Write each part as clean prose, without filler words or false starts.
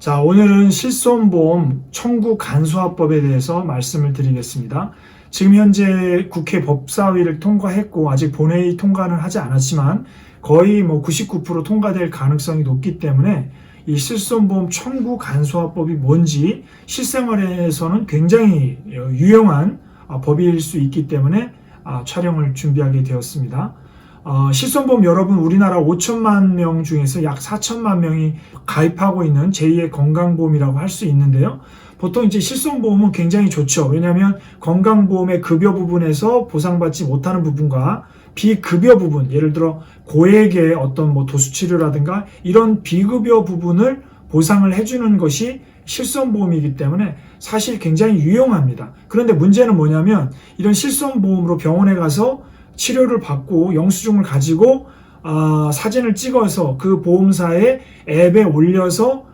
자, 오늘은 실손보험 청구 간소화법에 대해서 말씀을 드리겠습니다. 지금 현재 국회 법사위를 통과했고 아직 본회의 통과는 하지 않았지만 거의 99% 통과될 가능성이 높기 때문에 이 실손보험 청구 간소화법이 뭔지 실생활에서는 굉장히 유용한 법일 수 있기 때문에 촬영을 준비하게 되었습니다. 실손보험 여러분, 우리나라 5천만 명 중에서 약 4천만 명이 가입하고 있는 제2의 건강보험이라고 할 수 있는데요. 보통 이제 실손보험은 굉장히 좋죠. 왜냐하면 건강보험의 급여 부분에서 보상받지 못하는 부분과 비급여 부분, 예를 들어 고액의 어떤 도수치료라든가 이런 비급여 부분을 보상을 해주는 것이 실손보험이기 때문에 사실 굉장히 유용합니다. 그런데 문제는 뭐냐면 이런 실손보험으로 병원에 가서 치료를 받고 영수증을 가지고 사진을 찍어서 그 보험사의 앱에 올려서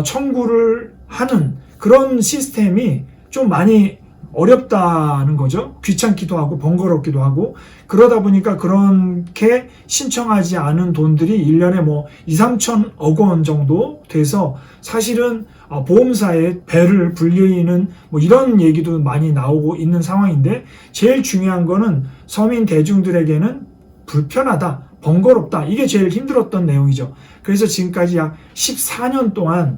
청구를 하는 그런 시스템이 좀 많이 어렵다는 거죠. 귀찮기도 하고 번거롭기도 하고, 그러다 보니까 그렇게 신청하지 않은 돈들이 1년에 2, 3천억 원 정도 돼서 사실은 보험사의 배를 불리는 이런 얘기도 많이 나오고 있는 상황인데, 제일 중요한 거는 서민 대중들에게는 불편하다, 번거롭다, 이게 제일 힘들었던 내용이죠. 그래서 지금까지 약 14년 동안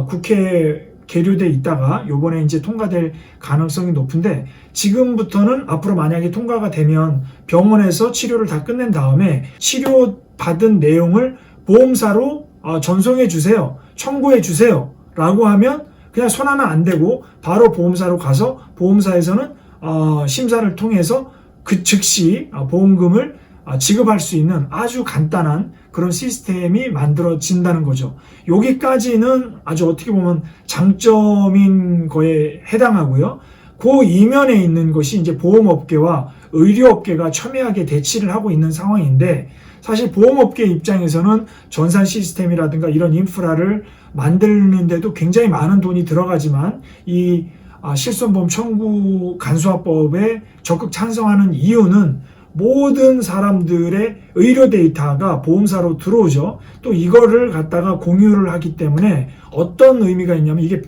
국회에 계류돼 있다가 요번에 이제 통과될 가능성이 높은데, 지금부터는 앞으로 만약에 통과가 되면 병원에서 치료를 다 끝낸 다음에 치료받은 내용을 보험사로 전송해 주세요, 청구해 주세요 라고 하면 그냥 손 하나 안 대고 바로 보험사로 가서 보험사에서는 심사를 통해서 그 즉시 보험금을 지급할 수 있는 아주 간단한 그런 시스템이 만들어진다는 거죠. 여기까지는 아주 어떻게 보면 장점인 거에 해당하고요. 그 이면에 있는 것이 이제 보험업계와 의료업계가 첨예하게 대치를 하고 있는 상황인데, 사실 보험업계 입장에서는 전산 시스템이라든가 이런 인프라를 만드는데도 굉장히 많은 돈이 들어가지만 이 실손보험 청구 간소화법에 적극 찬성하는 이유는 모든 사람들의 의료 데이터가 보험사로 들어오죠. 또 이거를 갖다가 공유를 하기 때문에 어떤 의미가 있냐면 이게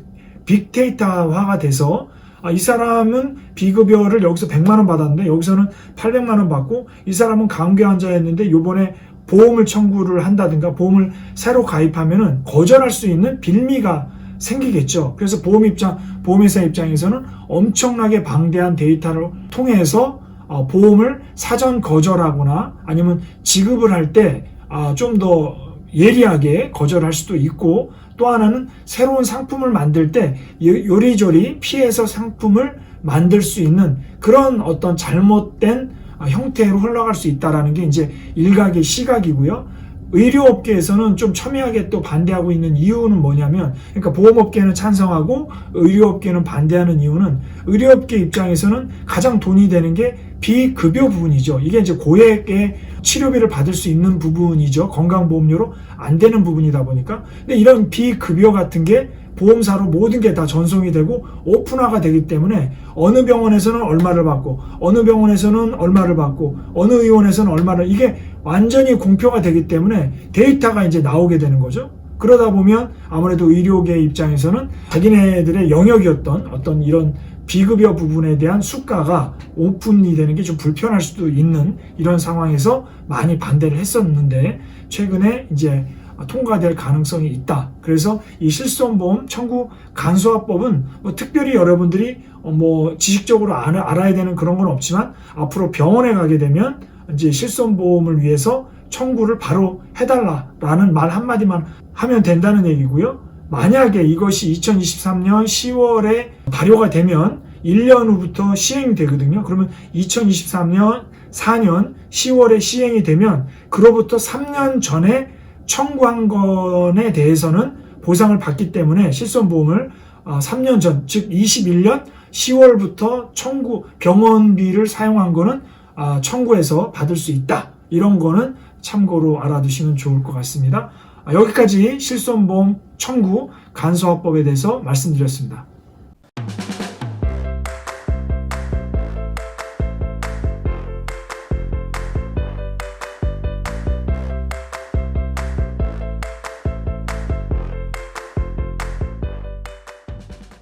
빅데이터화가 돼서 이 사람은 비급여를 여기서 100만 원 받았는데 여기서는 800만 원 받고, 이 사람은 감기 환자였는데 요번에 보험을 청구를 한다든가 보험을 새로 가입하면은 거절할 수 있는 빌미가 생기겠죠. 그래서 보험회사 입장에서는 엄청나게 방대한 데이터를 통해서 보험을 사전 거절하거나 아니면 지급을 할 때 좀 더 예리하게 거절할 수도 있고, 또 하나는 새로운 상품을 만들 때 요리조리 피해서 상품을 만들 수 있는 그런 어떤 잘못된 형태로 흘러갈 수 있다는 게 이제 일각의 시각이고요. 의료업계에서는 좀 첨예하게 또 반대하고 있는 이유는 뭐냐면, 그러니까 보험업계는 찬성하고 의료업계는 반대하는 이유는, 의료업계 입장에서는 가장 돈이 되는 게 비급여 부분이죠. 이게 이제 고액의 치료비를 받을 수 있는 부분이죠. 건강보험료로 안 되는 부분이다 보니까. 근데 이런 비급여 같은 게 보험사로 모든 게 다 전송이 되고 오픈화가 되기 때문에 어느 병원에서는 얼마를 받고 어느 병원에서는 얼마를 받고 어느 의원에서는 얼마를, 이게 완전히 공표가 되기 때문에 데이터가 이제 나오게 되는 거죠. 그러다 보면 아무래도 의료계 입장에서는 자기네들의 영역이었던 어떤 이런 비급여 부분에 대한 수가가 오픈이 되는 게 좀 불편할 수도 있는 이런 상황에서 많이 반대를 했었는데, 최근에 이제 통과될 가능성이 있다. 그래서 이 실손보험 청구 간소화법은 특별히 여러분들이 지식적으로 알아야 되는 그런 건 없지만, 앞으로 병원에 가게 되면 이제 실손보험을 위해서 청구를 바로 해달라라는 말 한마디만 하면 된다는 얘기고요. 만약에 이것이 2023년 10월에 발효가 되면 1년 후부터 시행이 되거든요. 그러면 2023년 4년 10월에 시행이 되면 그로부터 3년 전에 청구한 것에 대해서는 보상을 받기 때문에 실손보험을 3년 전, 즉 21년 10월부터 병원비를 사용한 거는 청구해서 받을 수 있다. 이런 거는 참고로 알아두시면 좋을 것 같습니다. 여기까지 실손보험 청구 간소화법에 대해서 말씀드렸습니다.